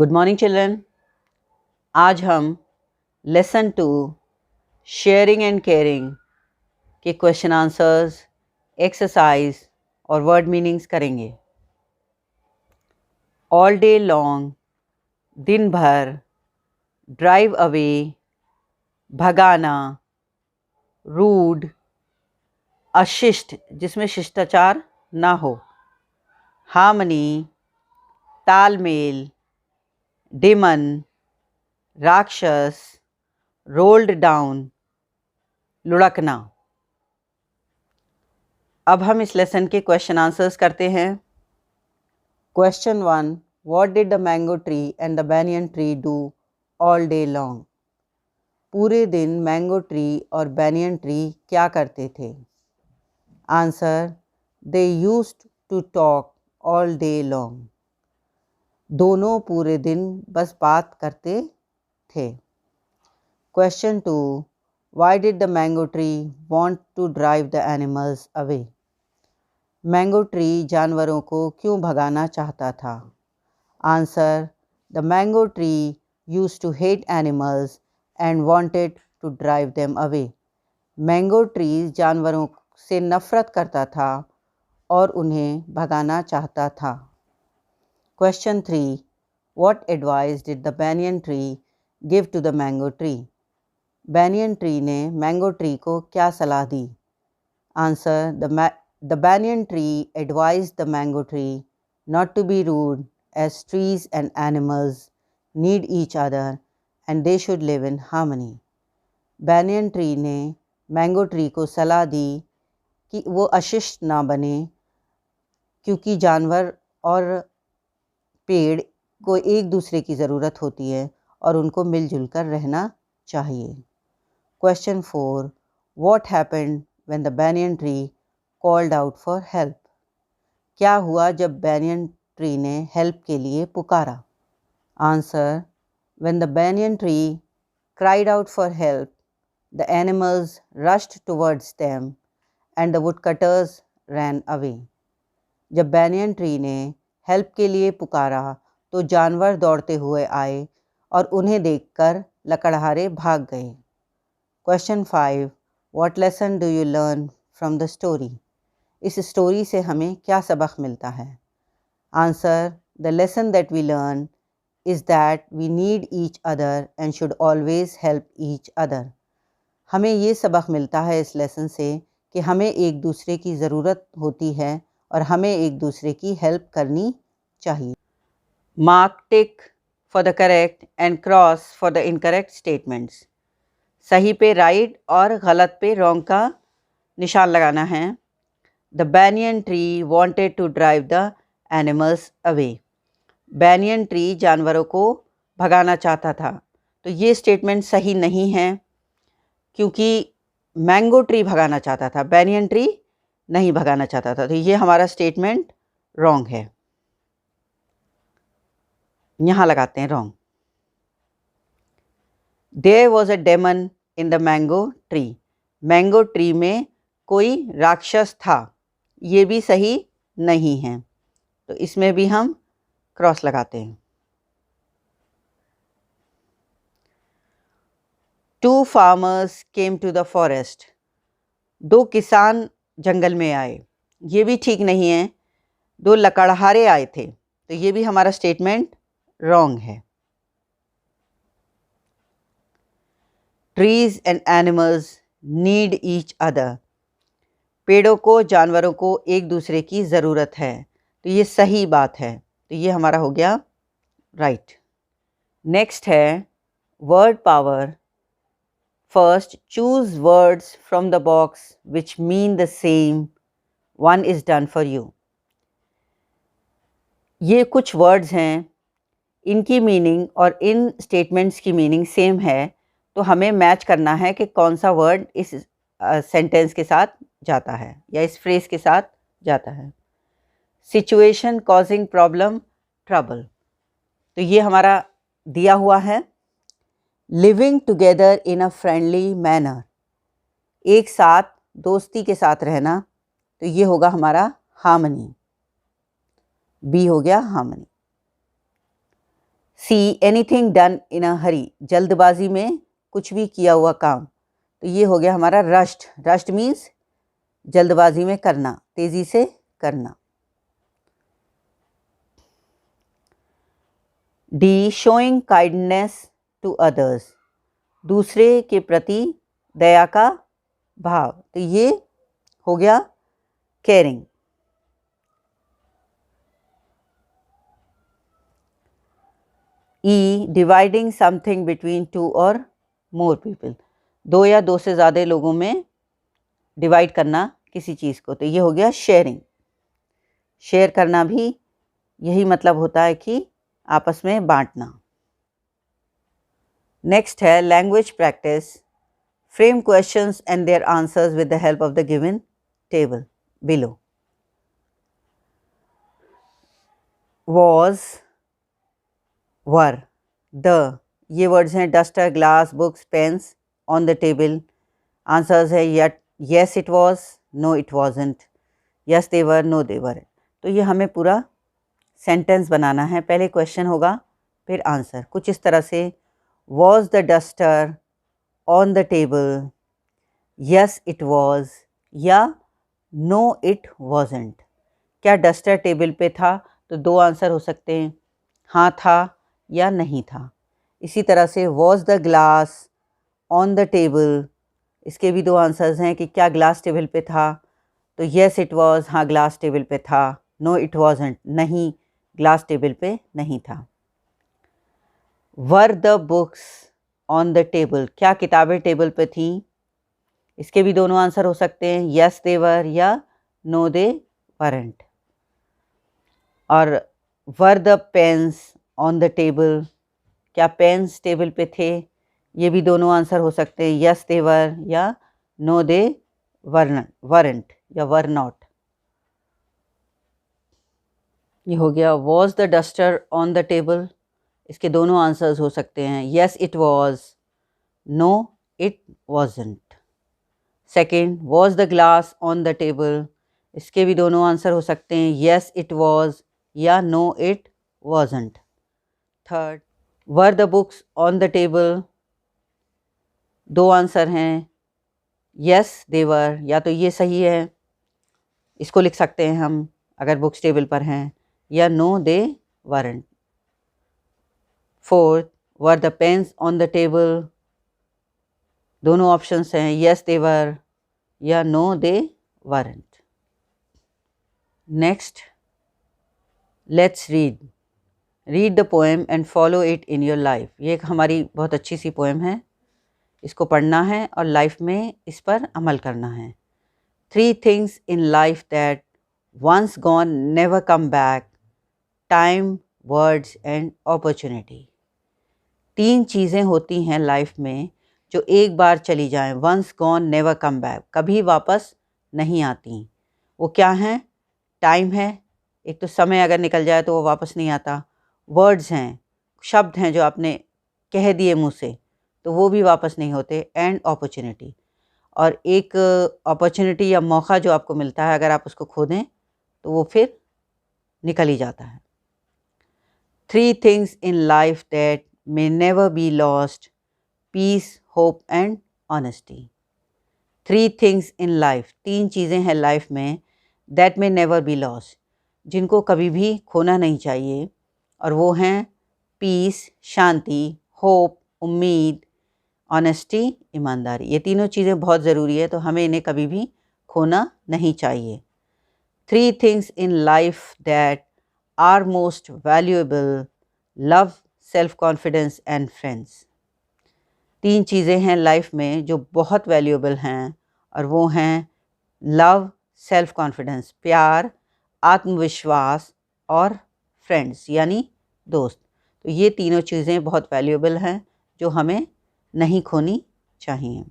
Good morning children. आज हम lesson 2 sharing and caring के क्वेश्चन आंसर्स, एक्सरसाइज और वर्ड मीनिंग्स करेंगे। ऑल डे लॉन्ग, दिन भर, ड्राइव अवे, भगाना, रूड, अशिष्ट जिसमें शिष्टाचार ना हो, हार्मनी, तालमेल, डेमन, राक्षस, रोल्ड डाउन, लुढ़कना। अब हम इस लेसन के क्वेश्चन आंसर्स करते हैं। Question 1, what did the mango tree and the banyan tree do all day long? पूरे दिन मैंगो ट्री और बैनियन ट्री क्या करते थे? Answer, they used to talk all day long. दोनों पूरे दिन बस बात करते थे। Question 2, why did the mango tree want to drive the animals away? Mango tree जानवरों को क्यों भगाना चाहता था? Answer, the mango tree used to hate animals and wanted to drive them away. Mango tree जानवरों से नफरत करता था और उन्हें भगाना चाहता था। Question 3, what advice did the banyan tree give to the mango tree? Banyan tree ने मैंगो ट्री को क्या सलाह दी? Answer, the banyan tree advised the mango tree not to be rude as trees and animals need each other and they should live in harmony. Banyan tree ने mango tree को सलाह दी कि वो अशिष्ट ना बने, क्योंकि जानवर और पेड़ को एक दूसरे की ज़रूरत होती है और उनको मिलजुल कर रहना चाहिए। Question 4, what happened when the banyan tree called out for help? क्या हुआ जब बैनियन ट्री ने हेल्प के लिए पुकारा? Answer, when the banyan tree cried out for help, the animals rushed towards them and the woodcutters ran away. जब banyan tree ने help के लिए पुकारा तो जानवर दौड़ते हुए आए और उन्हें देखकर लकड़हारे भाग गए। Question 5, what lesson do you learn from the story? इस स्टोरी से हमें क्या सबक मिलता है? Answer, the lesson that we learn is that we need each other and should always help each other. हमें ये सबक मिलता है इस लेसन से कि हमें एक दूसरे की ज़रूरत होती है और हमें एक दूसरे की हेल्प करनी चाहिए। Mark tick for the correct and cross for the incorrect statements. सही पे राइट और गलत पे रॉन्ग का निशान लगाना है। The banyan tree wanted to drive the animals away. Banyan tree जानवरों को भगाना चाहता था, तो ये स्टेटमेंट सही नहीं है, क्योंकि मैंगो ट्री भगाना चाहता था, बैनियन ट्री नहीं भगाना चाहता था, तो ये हमारा स्टेटमेंट रॉन्ग है। यहाँ लगाते हैं wrong. There was a demon in the mango tree. Mango tree में कोई राक्षस था, ये भी सही नहीं है, तो इसमें भी हम क्रॉस लगाते हैं। 2 farmers came to the forest. 2 किसान जंगल में आए, ये भी ठीक नहीं है। 2 लकड़हारे आए थे, तो ये भी हमारा स्टेटमेंट रॉन्ग है। Trees and animals need each other. पेड़ों को, जानवरों को एक दूसरे की ज़रूरत है, तो ये सही बात है, तो ये हमारा हो गया राइट। नेक्स्ट है word power. First, choose words from the box which mean the same, one is done for you. ये कुछ वर्ड्स हैं, इनकी मीनिंग और इन स्टेटमेंट्स की मीनिंग सेम है, तो हमें मैच करना है कि कौन सा वर्ड इस सेंटेंस के साथ जाता है या इस फ्रेज के साथ जाता है। सिचुएशन कॉजिंग प्रॉब्लम, ट्रबल, तो ये हमारा दिया हुआ है। Living together in a friendly manner, एक साथ दोस्ती के साथ रहना, तो ये होगा हमारा हार्मनी, बी हो गया harmony. C anything done in a hurry, जल्दबाजी में कुछ भी किया हुआ काम। तो ये हो गया हमारा रश्ड। रश्ड मीन्स जल्दबाजी में करना, तेजी से करना। D showing kindness to others, दूसरे के प्रति दया का भाव। तो ये हो गया केयरिंग। ई डिवाइडिंग समथिंग बिटवीन टू और मोर पीपल, दो या दो से ज़्यादा लोगों में डिवाइड करना किसी चीज़ को। तो ये हो गया शेयरिंग। शेयर करना भी यही मतलब होता है कि आपस में बांटना। नेक्स्ट है language practice. Frame questions and their answers with the help of the given table below. Was, were, the, ये वर्ड्स हैं duster, glass, books, pens. On the table answers है yes it was, no it wasn't, yes they were, no they were. तो ये हमें पूरा sentence बनाना है। पहले question होगा फिर आंसर। कुछ इस तरह से, was the duster on the table, yes it was, या नो इट वॉजंट। क्या डस्टर टेबल पे था? तो दो आंसर हो सकते हैं, हाँ था या नहीं था। इसी तरह से was the glass on the table, इसके भी दो आंसर्स हैं कि क्या ग्लास टेबल पे था? तो येस इट वॉज, हाँ ग्लास टेबल पे था। नो इट वॉजंट, नहीं ग्लास टेबल पे नहीं था। वर the books on the table, क्या किताबें टेबल पे थीं? इसके भी दोनों आंसर हो सकते हैं, यस दे वर या नो दे वरंट। और were the pens on the table, क्या पेन्स टेबल पे थे? ये भी दोनों आंसर हो सकते हैं, यस दे वर या नो दे वरंट या वर नॉट। ये हो गया was the duster on the table, इसके दोनों आंसर्स हो सकते हैं, yes it was, no it wasn't. Second, was the glass on the table, इसके भी दोनों आंसर हो सकते हैं, येस इट वॉज या no it wasn't. Third, were the books on the table, दो आंसर हैं, येस दे वर, या तो ये सही है, इसको लिख सकते हैं हम अगर बुक्स टेबल पर हैं, या no they weren't. Fourth, were the pens on the table, दोनों ऑप्शंस हैं, येस दे वर या no they weren't. Next, let's read the poem and follow it in your life. ये एक हमारी बहुत अच्छी सी पोएम है, इसको पढ़ना है और लाइफ में इस पर अमल करना है। 3 things in life that once gone never come back: time, words and opportunity। 3 चीज़ें होती हैं लाइफ में जो एक बार चली जाएं, once gone never come back, कभी वापस नहीं आती। वो क्या हैं? टाइम है, एक तो समय अगर निकल जाए तो वो वापस नहीं आता। वर्ड्स हैं, शब्द हैं जो आपने कह दिए मुँह से, तो वो भी वापस नहीं होते। एंड अपॉर्चुनिटी, और एक अपॉर्चुनिटी या मौका जो आपको मिलता है, अगर आप उसको खो दें तो वो फिर निकल ही जाता है। 3 things in life that may never be lost: peace, hope and honesty। 3 things in life, 3 चीज़ें हैं लाइफ में, that may never be lost, जिनको कभी भी खोना नहीं चाहिए, और वो हैं पीस, शांति, होप, उम्मीद, ऑनेस्टी, ईमानदारी। ये तीनों चीज़ें बहुत ज़रूरी है, तो हमें इन्हें कभी भी खोना नहीं चाहिए। 3 things in life that are most valuable: love, self confidence and friends। 3 चीज़ें हैं लाइफ में जो बहुत वैल्यूएबल हैं, और वो हैं लव, सेल्फ कॉन्फिडेंस, प्यार, आत्मविश्वास, और फ्रेंड्स यानी दोस्त। तो ये तीनों चीज़ें बहुत वैल्यूएबल हैं जो हमें नहीं खोनी चाहिए।